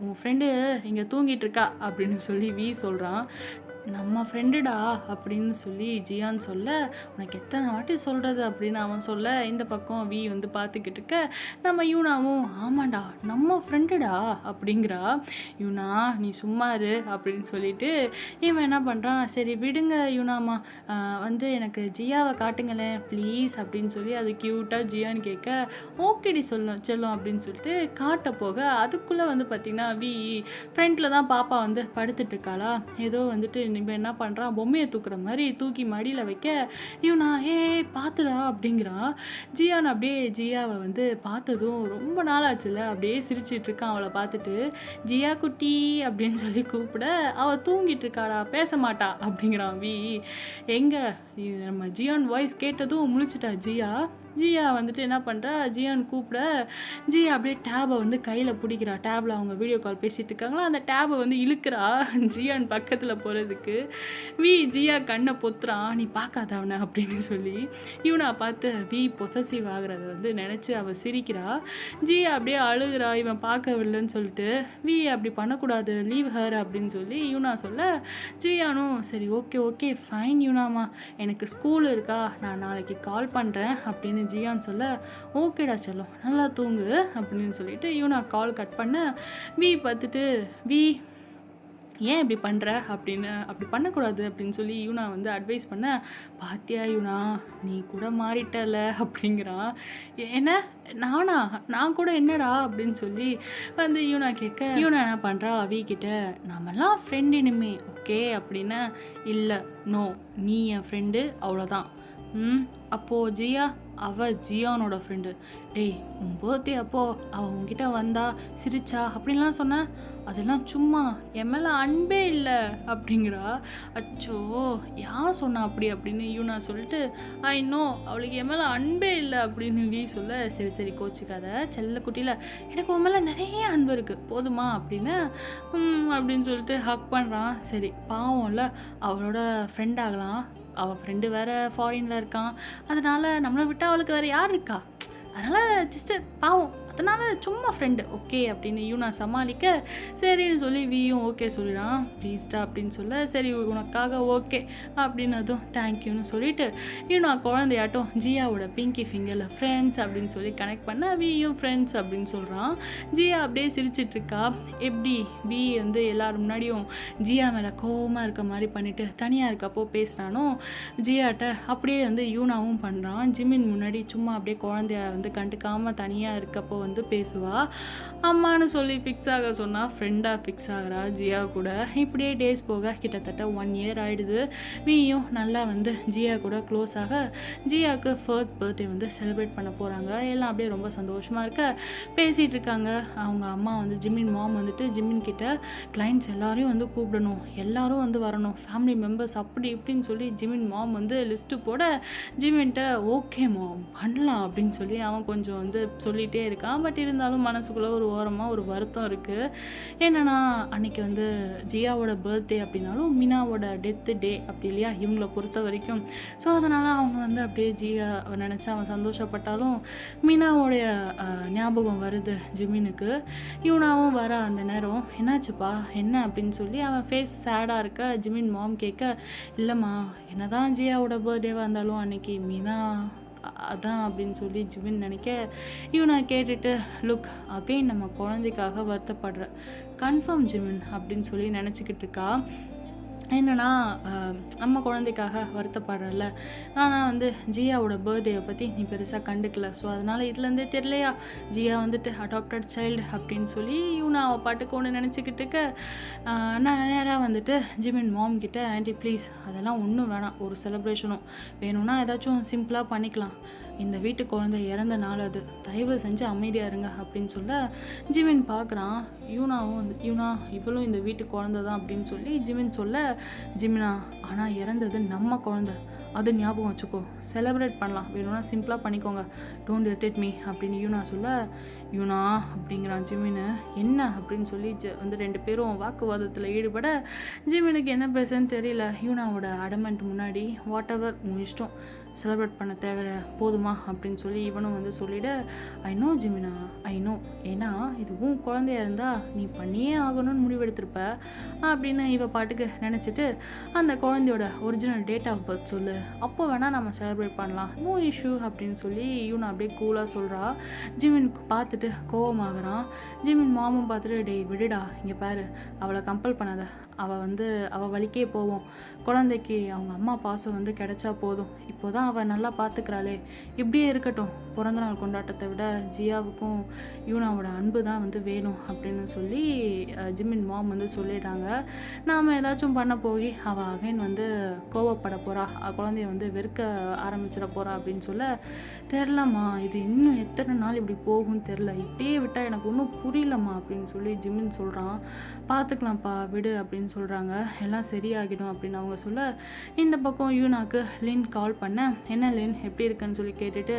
உன் ஃப்ரெண்டு இங்கே தூங்கிட்டு இருக்கா அப்படின்னு சொல்லி வி சொல்கிறான். நம்ம ஃப்ரெண்டுடா அப்படின்னு சொல்லி ஜியான் சொல்ல, உனக்கு எத்தனை வாட்டி சொல்கிறது அப்படின்னு அவன் சொல்ல, இந்த பக்கம் வி வந்து பார்த்துக்கிட்டு இருக்க நம்ம யூனாவும் ஆமாண்டா நம்ம ஃப்ரெண்டுடா அப்படிங்கிறா. யூனா நீ சும்மாரு அப்படின்னு சொல்லிட்டு இவன் என்ன பண்ணுறான், சரி விடுங்க யூனாமா வந்து எனக்கு ஜியாவை காட்டுங்களேன் ப்ளீஸ் அப்படின்னு சொல்லி அது க்யூட்டாக ஜியான்னு கேட்க, ஓகேடி செல்லும் அப்படின்னு சொல்லிட்டு காட்ட போக அதுக்குள்ளே வந்து பார்த்திங்கன்னா வி ஃப்ரெண்டில் தான் பாப்பா வந்து படுத்துட்டு இருக்காளா. ஏதோ வந்துட்டு இப்போ என்ன பண்ணுறான், பொம்மையை தூக்குற மாதிரி தூக்கி மடியில் வைக்க இவனா பார்த்துடா அப்படிங்கிறான். ஜியான் அப்படியே ஜியாவை வந்து பார்த்ததும் ரொம்ப நாள் ஆச்சுல அப்படியே சிரிச்சிட்டு இருக்கான் அவளை பார்த்துட்டு. ஜியா குட்டி அப்படின்னு சொல்லி கூப்பிட, அவள் தூங்கிட்டு இருக்காடா பேச மாட்டா அப்படிங்கிறான் வி. எங்கே நம்ம ஜியான் வாய்ஸ் கேட்டதும் முழிச்சிட்டா ஜியா. ஜியா வந்துட்டு என்ன பண்ணுறா, ஜியான் கூப்பிட ஜியா அப்படியே டேபை வந்து கையில் பிடிக்கிறா. டேபில் அவங்க வீடியோ கால் பேசிகிட்டு இருக்காங்களா, அந்த டேபை வந்து இழுக்கிறா ஜியான் பக்கத்தில் போகிறதுக்கு. வி ஜியா கண்ணை பொத்துறான், நீ பார்க்காத அவனை அப்படின்னு சொல்லி. இவனை பார்த்து வி பொசசிவ் ஆகிறத வந்து நினச்சி அவள் சிரிக்கிறா. ஜியா அப்படியே அழுகிறா இவன் பார்க்கவில்லைன்னு சொல்லிட்டு. வி அப்படி பண்ணக்கூடாது, லீவ் ஹர் அப்படின்னு சொல்லி யூனா சொல்ல, ஜியானும் சரி ஓகே ஓகே ஃபைன் யூனாமா எனக்கு ஸ்கூல் இருக்கா, நான் நாளைக்கு கால் பண்ணுறேன் அப்படின்னு ஜியான் சொல்ல, ஓகேடா செல்லம் நல்லா தூங்கு அப்படின்னு சொல்லிட்டு யூனா கால் கட் பண்ண வி பார்த்துட்டு, வி ஏன் இப்படி பண்ணுற அப்படின்னு, அப்படி பண்ணக்கூடாது அப்படின்னு சொல்லி யூனா வந்து அட்வைஸ் பண்ண, பாத்தியா யூனா நீ கூட மாறிட்டல அப்படிங்கிறான். என்ன நான் கூட என்னடா அப்படின்னு சொல்லி வந்து யூனா கேட்க, யூனா என்ன பண்ணுறா அவிக்கிட்ட, நாமெல்லாம் ஃப்ரெண்ட் இனிமே ஓகே அப்படின்னா, இல்லை நோ நீ என் ஃப்ரெண்டு அவ்வளோதான். அப்போது ஜியா அவள் ஜியானோட ஃப்ரெண்டு. டேய் உன் பர்த்டே அப்போது அவள் உங்ககிட்ட வந்தா சிரிச்சா அப்படின்லாம் சொன்ன, அதெல்லாம் சும்மா, என் மேலே அன்பே இல்லை அப்படிங்கிறா. அச்சோ யார் சொன்னா அப்படி அப்படின்னு யூனா சொல்லிட்டு, ஐ நோ அவளுக்கு என் மேலே அன்பே இல்லை அப்படின்னு வி சொல்ல, சரி சரி கோச்சிக்காத செல்ல குட்டியில் எனக்கு உன் மேலே நிறைய அன்பு இருக்குது போதுமா அப்படின்னு அப்படின்னு சொல்லிட்டு ஹக் பண்ணுறான். சரி பாவம்ல அவளோட ஃப்ரெண்ட் ஆகலாம், அவள் ஃப்ரெண்டு வேறு ஃபாரினில் இருக்கான், அதனால் நம்மளை விட்டால் அவளுக்கு வேறு யார் இருக்கா, அதனால் ஜஸ்ட்டு பாவம் அதனால சும்மா ஃப்ரெண்டு ஓகே அப்படின்னு யூனா சமாளிக்க சரின்னு சொல்லி வியும் ஓகே சொல்லிடான். ப்ளீஸ்டா அப்படின்னு சொல்ல சரி உனக்காக ஓகே அப்படின்னதும் தேங்க்யூன்னு சொல்லிட்டு யூனா குழந்தையாட்டம் ஜியாவோட பிங்கி ஃபிங்கரில் ஃப்ரெண்ட்ஸ் அப்படின்னு சொல்லி கனெக்ட் பண்ண வியும் ஃப்ரெண்ட்ஸ் அப்படின்னு சொல்கிறான். ஜியா அப்படியே சிரிச்சிட்ருக்கா. எப்படி வி வந்து எல்லோரும் முன்னாடியும் ஜியா மேலே கோவமாக இருக்க மாதிரி பண்ணிவிட்டு தனியாக இருக்கப்போ பேசினானோ ஜியாட்ட அப்படியே வந்து யூனாவும் பண்ணுறான். ஜிமின் முன்னாடி சும்மா அப்படியே குழந்தைய வந்து கண்டுக்காமல் தனியாக இருக்கப்போ வந்து பேசுவா. அம்மானு சொல்லி ஃபிக்ஸ் ஆக சொன்னால் ஃப்ரெண்டாக ஃபிக்ஸ் ஆகிறா ஜியா கூட. இப்படியே டேஸ் போக கிட்டத்தட்ட 1 இயர் ஆகிடுது. வியும் நல்லா வந்து ஜியா கூட க்ளோஸ் ஆக ஜியாவுக்கு ஃபர்ஸ்ட் பர்த்டே வந்து செலிப்ரேட் பண்ண போகிறாங்க. எல்லாம் அப்படியே ரொம்ப சந்தோஷமாக இருக்க பேசிகிட்டு இருக்காங்க. அவங்க அம்மா வந்து ஜிமின் மாம் வந்துட்டு ஜிமின் கிட்ட கிளைண்ட்ஸ் எல்லாரையும் வந்து கூப்பிடணும், எல்லாரும் வந்து வரணும், ஃபேமிலி மெம்பர்ஸ் அப்படி இப்படின்னு சொல்லி ஜிமின் மாம் வந்து லிஸ்ட்டு போட ஜிமின்ட்ட ஓகே மாம் பண்ணலாம் அப்படின்னு சொல்லி அவன் கொஞ்சம் வந்து சொல்லிகிட்டே இருக்கான். பட் இருந்தாலும் மனசுக்குள்ளே ஒரு ஓரமாக ஒரு வருத்தம் இருக்குது. என்னென்னா அன்றைக்கி வந்து ஜியாவோட பர்த்டே அப்படின்னாலும் மீனாவோட டெத்து டே அப்படி இல்லையா இவங்கள பொறுத்த வரைக்கும். ஸோ அதனால் அவங்க வந்து அப்படியே ஜியா நினச்சா அவன் சந்தோஷப்பட்டாலும் மீனாவோடைய ஞாபகம் வருது ஜிமினுக்கு. யூனாவும் வர அந்த நேரம் என்னாச்சுப்பா என்ன அப்படின்னு சொல்லி அவன் ஃபேஸ் சேடாக இருக்க ஜிமின் மாம் கேட்க இல்லைம்மா என்னதான் ஜியாவோட பர்த்டேவாக இருந்தாலும் அன்னைக்கு மீனா அதான் அப்படின்னு சொல்லி ஜிமின் நினைக்க யூனா கேட்டுட்டு லுக் அகைன் நம்ம குழந்தைக்காக வருத்தப்படுற கன்ஃபார்ம் ஜிமின் அப்படின்னு சொல்லி நினச்சிக்கிட்டு இருக்கா. என்னென்னா நம்ம குழந்தைக்காக வருத்தப்படுறல, ஆனால் வந்து ஜியாவோட பர்த்டேவை பற்றி நீ பெருசாக கண்டுக்கல. ஸோ அதனால் இதுலேருந்தே தெரியலையா ஜியா வந்துட்டு அடாப்டட் சைல்டு அப்படின்னு சொல்லி யூனா அவள் பாட்டுக்கு ஒன்று நினச்சிக்கிட்டு இருக்க நான் நேராக வந்துட்டு ஜிமின் மாம் கிட்ட ஆண்டி ப்ளீஸ் அதெல்லாம் ஒன்றும் வேணாம், ஒரு செலிப்ரேஷனும் வேணும்னா ஏதாச்சும் சிம்பிளாக பண்ணிக்கலாம், இந்த வீட்டு குழந்தை இறந்த நாள் அது, தயவு செஞ்சு அமைதியாக இருங்க அப்படின்னு சொல்ல ஜிமின் பார்க்குறான். யூனாவும் வந்து யூனா இவளும் இந்த வீட்டு குழந்தை தான் அப்படின்னு சொல்லி ஜிமின் சொல்ல ஜிமினா ஆனால் இறந்தது நம்ம குழந்தை, அது ஞாபகம் வச்சுக்கோ, செலிப்ரேட் பண்ணலாம், வேணும்னா சிம்பிளாக பண்ணிக்கோங்க, டோன்ட் இரிட்டேட் மீ அப்படின்னு யூனா சொல்ல யூனா அப்படிங்கிறான் ஜிமின். என்ன அப்படின்னு சொல்லி வந்து 2 பேரும் வாக்குவாதத்தில் ஈடுபட ஜிமினுக்கு என்ன பேசுன்னு தெரியல. யூனாவோட அடமெண்ட் முன்னாடி வாட் எவர் உன் இஷ்டம், செலிப்ரேட் பண்ண தேவையில்ல போதுமா அப்படின்னு சொல்லி இவனும் வந்து சொல்லிவிட ஐ நோ ஜிமினா ஐ நோ, ஏன்னா இதுவும் குழந்தையா இருந்தால் நீ பண்ணியே ஆகணும்னு முடிவெடுத்திருப்ப அப்படின்னு இவ பாட்டுக்கு நினச்சிட்டு அந்த குழந்தையோட ஒரிஜினல் டேட் ஆஃப் பர்த் சொல்லு, அப்போ வேணால் நம்ம செலிப்ரேட் பண்ணலாம், நோ இஷ்யூ அப்படின்னு சொல்லி இவனை அப்படியே கூலாக சொல்கிறா. ஜிமினுக்கு பார்த்துட்டு கோவமாகறான். ஜிமின் மாமும் பார்த்துட்டு டேய் விடுடா, இங்கே பாரு அவளை கம்பல் பண்ணாத, அவள் வலிக்கே போவோம், குழந்தைக்கு அவங்க அம்மா பாசம் வந்து கிடைச்சா போதும், இப்போ தான் அவள் நல்லா பார்த்துக்கிறாளே, இப்படியே இருக்கட்டும், பிறந்தநாள் கொண்டாட்டத்தை விட ஜியாவுக்கும் யூனாவோட அன்பு தான் வந்து வேணும் அப்படின்னு சொல்லி ஜிமின் மாம் வந்து சொல்லிடுறாங்க. நாம் ஏதாச்சும் பண்ண போய் அவள் அகைன் வந்து கோவப்பட போகிறா, குழந்தைய வந்து வெறுக்க ஆரம்பிச்சிட போகிறா அப்படின்னு சொல்ல தெரிலம்மா, இது இன்னும் எத்தனை நாள் இப்படி போகும்னு தெரில, இப்படியே விட்டால் எனக்கு ஒன்றும் புரியலம்மா அப்படின்னு சொல்லி ஜிமின் சொல்கிறான். பார்த்துக்கலாம்ப்பா விடு அப்படின்னு சொல்கிறாங்க. எல்லாம் சரியாகிடும் அப்படின்னு அவங்க சொல்ல இந்த பக்கம் யூனாக்கு லின் கால் பண்ண என்ன லின் எப்படி இருக்குன்னு சொல்லி கேட்டுட்டு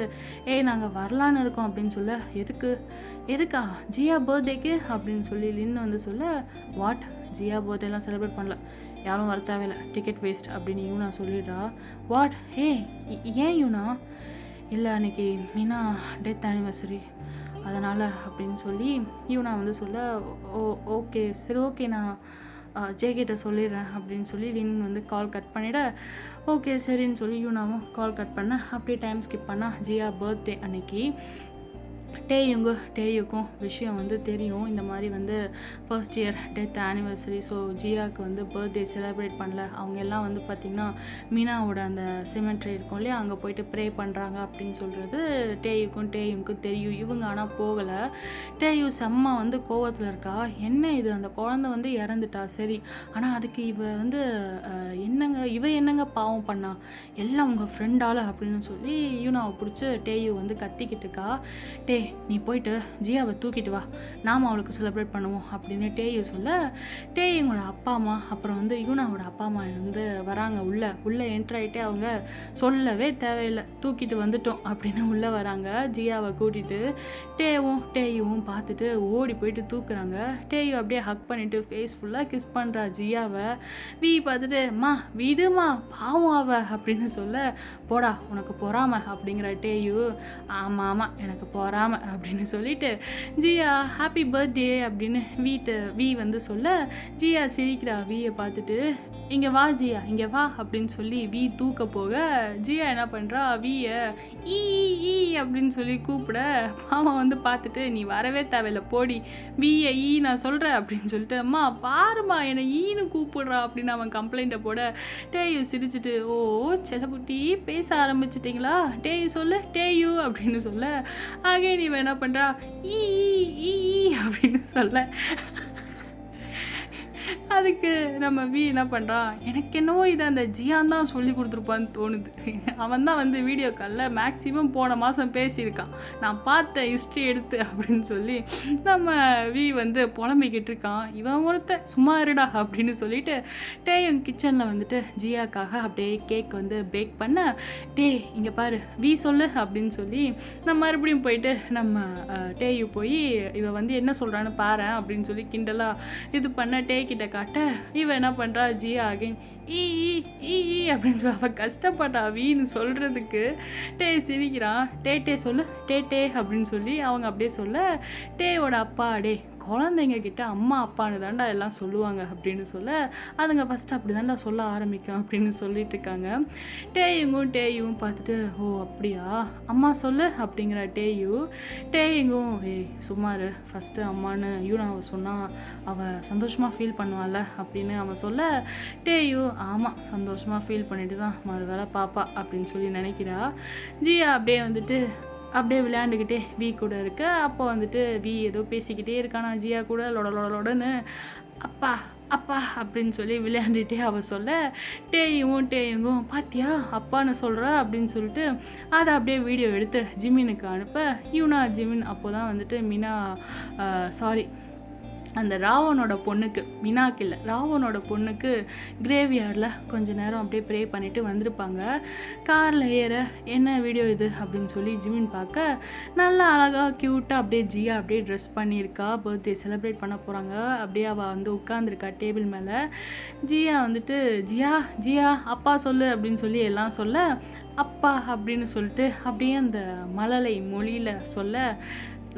நாங்கள் வரலான்னு இருக்கோம் அப்படின்னு சொல்ல எதுக்கா ஜியா பர்த்டேக்கு அப்படின்னு சொல்லி லின் வந்து சொல்ல வாட் ஜியா பர்த்டேலாம் செலிப்ரேட் பண்ணல, யாரும் வர தேவையில்லை, டிக்கெட் வேஸ்ட் அப்படின்னு யூனா சொல்லிடுறா. வாட் ஏன் யூனா? இல்லை அன்னைக்கு மீனா டெத் ஆனிவர்சரி அதனால் அப்படின்னு சொல்லி யூனா வந்து சொல்ல ஓகே சரி ஓகே நான் ஜேகிட்ட சொல்லிடுறேன் அப்படின்னு சொல்லி லின் வந்து கால் கட் பண்ணிவிட ஓகே சரின்னு சொல்லி யூனாவும் கால் கட் பண்ண அப்படியே டைம் ஸ்கிப் பண்ணால் ஜியா பர்த்டே அன்னைக்கு டேயுக்கும் விஷயம் வந்து தெரியும், இந்த மாதிரி வந்து first year death anniversary. So ஜியாவுக்கு வந்து பர்த்டே செலிப்ரேட் பண்ணல, அவங்க எல்லாம் வந்து பார்த்திங்கன்னா மீனாவோட அந்த சிமெண்ட்ரி இருக்கும் இல்லையா அங்கே போயிட்டு ப்ரே பண்ணுறாங்க அப்படின்னு சொல்கிறது டேயுக்கும் தெரியும். இவங்க ஆனால் போகலை. டேயு செம்ம வந்து கோவத்தில் இருக்கா. என்ன இது, அந்த குழந்தை வந்து இறந்துட்டா சரி, ஆனால் அதுக்கு இவ என்னங்க பாவம் பண்ணா, எல்லாம் உங்கள் ஃப்ரெண்டால் அப்படின்னு சொல்லி யூனாவை பிடிச்சி டேயு வந்து கத்திக்கிட்டு இருக்கா. நீ போயிட்டு ஜியாவை தூக்கிட்டு வா, நாம் அவளுக்கு செலிப்ரேட் பண்ணுவோம் அப்படின்னு டேயு சொல்ல டேயுங்களோட அப்பா அம்மா அப்புறம் வந்து யூனாவோட அப்பா அம்மா வந்து வராங்க. உள்ளே என்ட்ரு ஆகிட்டே அவங்க சொல்லவே தேவையில்லை, தூக்கிட்டு வந்துட்டோம் அப்படின்னு உள்ளே வராங்க ஜியாவை கூட்டிகிட்டு. டேயுவும் பார்த்துட்டு ஓடி போயிட்டு தூக்குறாங்க. டேயு அப்படியே ஹக் பண்ணிவிட்டு ஃபேஸ் ஃபுல்லாக கிஸ் பண்ணுறா ஜியாவை. பார்த்துட்டு மா விடுமா பாவம் அப்படின்னு சொல்ல போடா உனக்கு பொறாம அப்படிங்கிற டேயு. ஆமாம் எனக்கு பொறாம அப்படின்னு சொல்லிட்டு ஜியா ஹாப்பி பர்த்டே அப்படின்னு வி வந்து சொல்ல ஜியா சிரிக்கிறா வியை பார்த்துட்டு. இங்கே வா ஜியா, இங்கே வா அப்படின்னு சொல்லி வி தூக்க போக ஜியா என்ன பண்ணுறா, வியை ஈ ஈ அப்படின்னு சொல்லி கூப்பிட மாமா வந்து பார்த்துட்டு நீ வரவே தேவையில்ல போடி, வியை ஈ நான் சொல்கிறேன் அப்படின்னு சொல்லிட்டு அம்மா பாருமா என்னை ஈன்னு கூப்பிடுறா அப்படின்னு அவன் கம்ப்ளைண்ட்டை போட டேயு சிரிச்சிட்டு ஓ செல்லக்குட்டி பேச ஆரம்பிச்சிட்டிங்களா, டேயு சொல்லு டேயு அப்படின்னு சொல்ல ஆகே நீ என்ன பண்ணுறா ஈ ஈ அப்படின்னு சொல்ல அதுக்கு நம்ம வி என்ன பண்ணுறான், எனக்கு என்னவோ இதை அந்த ஜியான் தான் சொல்லி கொடுத்துருப்பான்னு தோணுது. அவன் தான் வந்து வீடியோ காலில் மேக்ஸிமம் போன மாதம் பேசியிருக்கான், நான் பார்த்த ஹிஸ்ட்ரி எடுத்து அப்படின்னு சொல்லி நம்ம வி வந்து புலம்பிக்கிட்டு இருக்கான். இவன் ஒருத்த சும்மா இருடா அப்படின்னு சொல்லிட்டு டேயும் கிச்சனில் வந்துட்டு ஜியாக்காக அப்படியே கேக் வந்து பேக் பண்ண டே இங்கே பாரு வி சொல்லு அப்படின்னு சொல்லி நம்ம மறுபடியும் போயிட்டு நம்ம டேயு போய் இவன் வந்து என்ன சொல்கிறான்னு பாரு அப்படின்னு சொல்லி கிண்டலாக இது பண்ண டே கிட்ட காட்ட இவன் என்ன பண்ணுறா ஜியா அகைன் ஈ ஈ ஈ அப்படின்னு சொல்லி அவள் கஷ்டப்பட்டா வீன்னு சொல்கிறதுக்கு டே சிரிக்கிறான். டே சொல்லு டே அப்படின்னு சொல்லி அவங்க அப்படியே சொல்ல டேயோட அப்பா டே குழந்தைங்க கிட்ட அம்மா அப்பான்னு தாண்டா எல்லாம் சொல்லுவாங்க அப்படின்னு சொல்ல அதுங்க ஃபஸ்ட்டு அப்படி தாண்டா சொல்ல ஆரம்பிக்கும் அப்படின்னு சொல்லிட்டு இருக்காங்க. டேயும் பார்த்துட்டு ஓ அப்படியா அம்மா சொல்லு அப்படிங்கிற டேயுங்கும் ஏய் சும்மாரு ஃபஸ்ட்டு அம்மான்னு யூனாவை சொன்னால் அவள் சந்தோஷமாக ஃபீல் பண்ணுவாள்ல அப்படின்னு அவன் சொல்ல டேயு ஆமாம் சந்தோஷமாக ஃபீல் பண்ணிட்டு தான் மறு வேலை பாப்பா அப்படின்னு சொல்லி நினைக்கிறா. ஜியா அப்படியே வந்துட்டு அப்படியே விளையாண்டுக்கிட்டே வி கூட இருக்க. அப்போ வந்துட்டு வி ஏதோ பேசிக்கிட்டே இருக்கானா ஜியா கூட லொடன்னு அப்பா அப்பா அப்படின்னு சொல்லி விளையாண்டுட்டே அவள் சொல்ல டேயுங்கும் பாத்தியா அப்பான்னு சொல்கிறா அப்படின்னு சொல்லிட்டு அதை அப்படியே வீடியோ எடுத்து ஜிமினுக்கு அனுப்ப ஜிமின் அப்போ தான் வந்துட்டு மீனா சாரி அந்த ராவனோட பொண்ணுக்கு மினாக்கு இல்லை ராவனோட பொண்ணுக்கு கிரேவியார்டில் கொஞ்ச நேரம் அப்படியே ப்ரே பண்ணிவிட்டு வந்திருப்பாங்க. காரில் ஏற என்ன வீடியோ இது அப்படின்னு சொல்லி ஜிமின் பார்க்க நல்லா அழகாக க்யூட்டாக அப்படியே ஜியா அப்படியே ட்ரெஸ் பண்ணியிருக்கா, பர்த்டே செலிப்ரேட் பண்ண போகிறாங்க. அப்படியே அவள் வந்து உட்காந்துருக்கா டேபிள் மேலே. ஜியா வந்துட்டு ஜியா அப்பா சொல்லு அப்படின்னு சொல்லி எல்லாம் சொல்ல அப்பா அப்படின்னு சொல்லிட்டு அப்படியே அந்த மழலை மொழியில் சொல்ல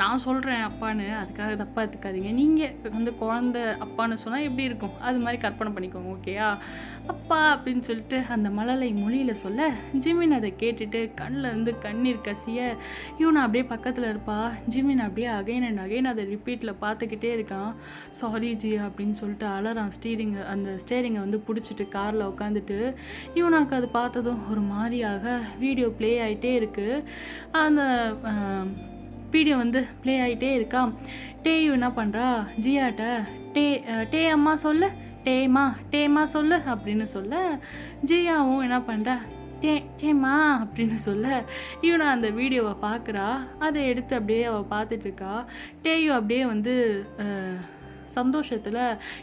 நான் சொல்கிறேன் அப்பான்னு அதுக்காக தப்பாக எடுத்துக்காதீங்க, நீங்கள் வந்து குழந்த அப்பான்னு சொன்னால் எப்படி இருக்கும் அது மாதிரி கற்பனை பண்ணிக்கோங்க ஓகேயா. அப்பா அப்படின்னு சொல்லிட்டு அந்த மழலை மொழியில் சொல்ல ஜிமின் அதை கேட்டுட்டு கண்ணில் இருந்து கண்ணீர் கசிய இவனை அப்படியே பக்கத்தில் இருப்பா. ஜிமின் அப்படியே அகைன் அண்ட் அகைன் அதை ரிப்பீட்டில் பார்த்துக்கிட்டே இருக்கான். சாரி ஜி அப்படின்னு சொல்லிட்டு அலறான். ஸ்டேரிங்கை வந்து பிடிச்சிட்டு காரில் உட்காந்துட்டு இவனாக்கு அது பார்த்ததும் ஒரு மாதிரியாக வீடியோ ப்ளே ஆகிட்டே இருக்குது. அந்த வீடியோ வந்து ப்ளே ஆகிட்டே இருக்கா. டேயு என்ன பண்ணுறா ஜியாட்ட டே அம்மா சொல்லு டேமா சொல்லு அப்படின்னு சொல்ல ஜியாவும் என்ன பண்ணுறா டேமா அப்படின்னு சொல்ல இவனை அந்த வீடியோவை பார்க்குறா. அதை எடுத்து அப்படியே அவள் பார்த்துட்ருக்கா. டேயு அப்படியே வந்து சந்தோஷத்தில்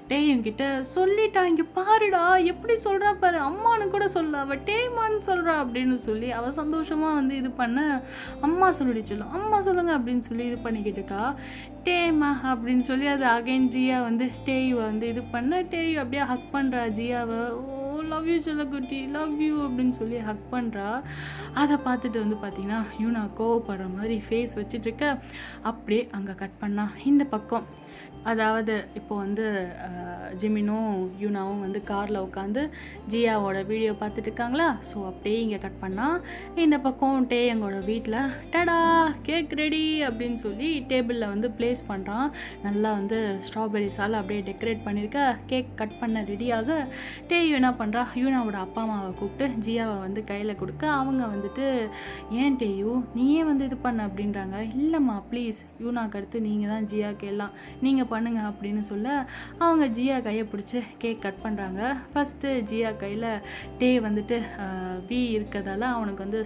டேயுங்கிட்ட சொல்லிட்டா இங்கே பாருடா எப்படி சொல்கிறா பாரு அம்மானு கூட சொல்ல அவள் டேமான்னு சொல்கிறா அப்படின்னு சொல்லி அவள் சந்தோஷமாக வந்து இது பண்ண அம்மா சொல்லிடுச்சலும் அம்மா சொல்லுங்க அப்படின்னு சொல்லி இது பண்ணிக்கிட்டு இருக்கா. டேமா அப்படின்னு சொல்லி அது அகைன் ஜியா வந்து டேயுவை வந்து இது பண்ண டேயு அப்படியே ஹக் பண்ணுறா ஜியாவை. ஓ லவ் யூ செல்லக்குட்டி லவ் யூ அப்படின்னு சொல்லி ஹக் பண்ணுறா. அதை பார்த்துட்டு வந்து பார்த்திங்கன்னா யூனா கோவப்படுற மாதிரி ஃபேஸ் வச்சுட்ருக்க. அப்படியே அங்கே கட் பண்ணா இந்த பக்கம் அதாவது இப்போ வந்து ஜிமினும் யூனாவும் வந்து காரில் உட்காந்து ஜியாவோட வீடியோ பார்த்துட்டு இருக்காங்களா. ஸோ அப்படியே இங்கே கட் பண்ணால் இந்த பக்கம் எங்களோட வீட்டில் டடா கேக் ரெடி அப்படின்னு சொல்லி டேபிளில் வந்து ப்ளேஸ் பண்ணுறான். நல்லா வந்து ஸ்ட்ராபெரிஸால் அப்படியே டெக்கரேட் பண்ணியிருக்க கேக் கட் பண்ண ரெடியாக டேயு என்ன பண்ணுறா யூனாவோட அப்பா அம்மாவை கூப்பிட்டு ஜியாவை வந்து கையில் கொடுக்க அவங்க வந்துட்டு ஏன் டேயு நீயே வந்து இது பண்ண அப்படின்றாங்க. இல்லைம்மா ப்ளீஸ் யூனாக்கு அடுத்து நீங்கள் தான் ஜியாக்கு எல்லாம் நீங்கள் பண்ணுங்க அப்படின்னு சொல்ல அவங்க ஜியா கையை பிடிச்சி கேக் கட் பண்ணுறாங்க. ஃபஸ்ட்டு ஜியா கையில் டே வந்துட்டு வி இருக்கிறதால அவனுக்கு வந்து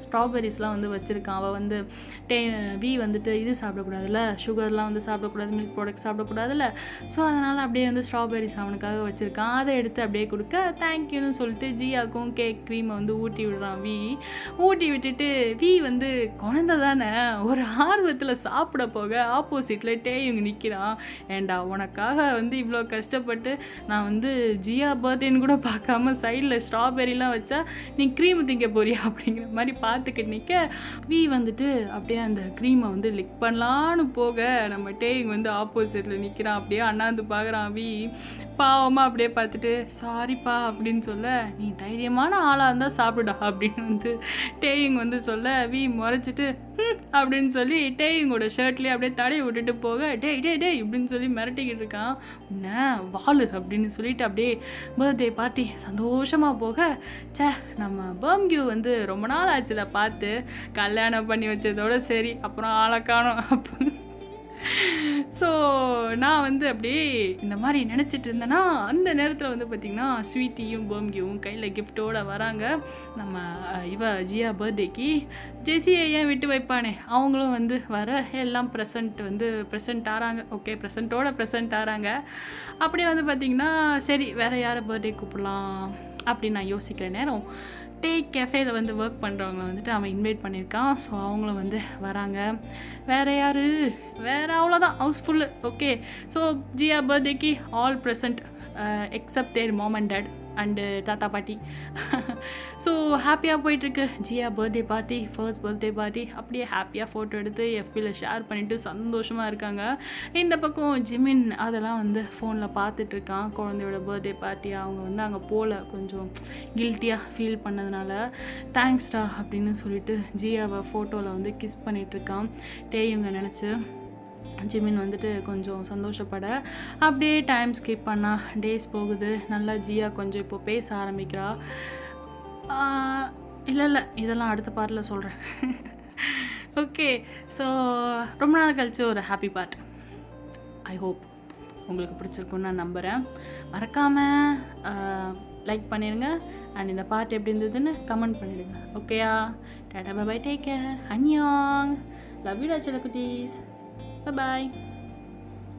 ஸ்ட்ராபெரிஸ்லாம் வந்து வச்சுருக்கான். அவள் வந்து வி வந்துட்டு இது சாப்பிடக்கூடாதுல்ல, சுகர்லாம் வந்து சாப்பிடக்கூடாது, மில்க் ப்ராடக்ட் சாப்பிடக்கூடாதுல்ல. ஸோ அதனால் அப்படியே வந்து ஸ்ட்ராபெரிஸ் அவனுக்காக வச்சுருக்கான். அதை எடுத்து அப்படியே கொடுக்க தேங்க்யூன்னு சொல்லிட்டு ஜியாவுக்கும் கேக் க்ரீமை வந்து ஊட்டி விடுறான். ஊட்டி விட்டுட்டு வி வந்து குழந்தை தானே ஒரு ஆர்வத்தில் சாப்பிட போக ஆப்போசிட்டில் டே இவங்க நிற்கிறான். இருக்கான். ஏன்டா உனக்காக வந்து இவ்வளோ கஷ்டப்பட்டு நான் வந்து ஜியா பர்த்டேன்னு கூட பார்க்காம சைடில் ஸ்ட்ராபெரிலாம் வச்சா நீ க்ரீம் திங்க போறியா அப்படிங்கிற மாதிரி பார்த்துக்கிட்டு நிற்க, வி வந்துட்டு அப்படியே அந்த க்ரீமை வந்து லிக் பண்ணலான்னு போக நம்ம டேயிங் வந்து ஆப்போசிட்டில் நிற்கிறான். அப்படியே அண்ணாந்து பார்க்குறான். வி பாவமாக அப்படியே பார்த்துட்டு சாரிப்பா அப்படின்னு சொல்ல, நீ தைரியமான ஆளாக இருந்தால் சாப்பிடுடா அப்படின்னு வந்து டேயிங் வந்து சொல்ல, வி முறைச்சிட்டு அப்படின்னு சொல்லி டேயிங்கோட ஷர்ட்லேயே அப்படியே தடையை விட்டுட்டு போக, டேய் டே டே இப்படின்னு சொல்லி மிரட்டிக்கிட்டு இருக்கான். உன்ன வாழு அப்படின்னு சொல்லிட்டு அப்படியே பர்த்டே பார்ட்டி சந்தோஷமாக போக, சே நம்ம பர்ம்கியூ வந்து ரொம்ப நாள் ஆச்சுல பார்த்து, கல்யாணம் பண்ணி வச்சதோட சரி, அப்புறம் ஆளை காணோம். அப்போ ஸோ நான் வந்து அப்படியே இந்த மாதிரி நினச்சிட்டு இருந்தேன்னா அந்த நேரத்தில் வந்து பார்த்திங்கன்னா ஸ்வீட்டியும் பர்ம்கியூவும் கையில் கிஃப்டோடு வராங்க. நம்ம ஜியா பர்த்டேக்கு ஜெஸியை ஏன் விட்டு வைப்பானே, அவங்களும் வந்து வர எல்லாம் ப்ரெசென்ட் ஆகிறாங்க. ஓகே, ப்ரெசென்ட் ஆகிறாங்க. அப்படியே வந்து பார்த்திங்கன்னா சரி வேறு யாரை பர்த்டே கூப்பிடலாம் அப்படின்னு நான் யோசிக்கிற நேரம் டேக் கேஃபேல வந்து ஒர்க் பண்ணுறவங்கள வந்துட்டு அவன் இன்வைட் பண்ணியிருக்கான். ஸோ அவங்களும் வந்து வராங்க. வேறு அவ்வளோதான், ஹவுஸ்ஃபுல்லு. ஓகே, ஸோ ஜியா பர்த்டேக்கு all present except their mom and dad and தாத்தா பாட்டி. ஸோ ஹாப்பியாக போயிட்டுருக்கு Jiya birthday party, first birthday party. அப்படியே ஹாப்பியாக ஃபோட்டோ எடுத்து எஃபியில் ஷேர் பண்ணிவிட்டு சந்தோஷமாக இருக்காங்க. இந்த பக்கம் ஜிமின் அதெல்லாம் வந்து ஃபோனில் பார்த்துட்ருக்கான். குழந்தையோட பர்த்டே பார்ட்டி அவங்க வந்து அங்கே போகல, கொஞ்சம் கில்ட்டியாக ஃபீல் பண்ணதுனால தேங்க்ஸ்டா அப்படின்னு சொல்லிட்டு ஜியாவை ஃபோட்டோவில் வந்து கிஸ் பண்ணிகிட்ருக்கான். டேயுங்க நினச்சி ஜிமின் வந்துட்டு கொஞ்சம் சந்தோஷப்பட அப்படியே டைம் ஸ்கிப் பண்ணால் டேஸ் போகுது. நல்லா ஜியா கொஞ்சம் இப்போ பேச ஆரம்பிக்கிறா. இல்லை இதெல்லாம் அடுத்த பார்ட்டில் சொல்கிறேன். ஓகே, ஸோ ரொம்ப நாள் கழிச்சு ஒரு ஹாப்பி பார்ட். ஐ ஹோப் உங்களுக்கு பிடிச்சிருக்குன்னு நான் நம்புகிறேன். மறக்காமல் லைக் பண்ணிடுங்க அண்ட் இந்த பார்ட் எப்படி இருந்ததுன்னு கமெண்ட் பண்ணிவிடுங்க. ஓகேயா? டாடா பை, டேக் கேர், அன்யாங், லவ் யூ டா செல்ல குட்டீஸ். Bye-bye.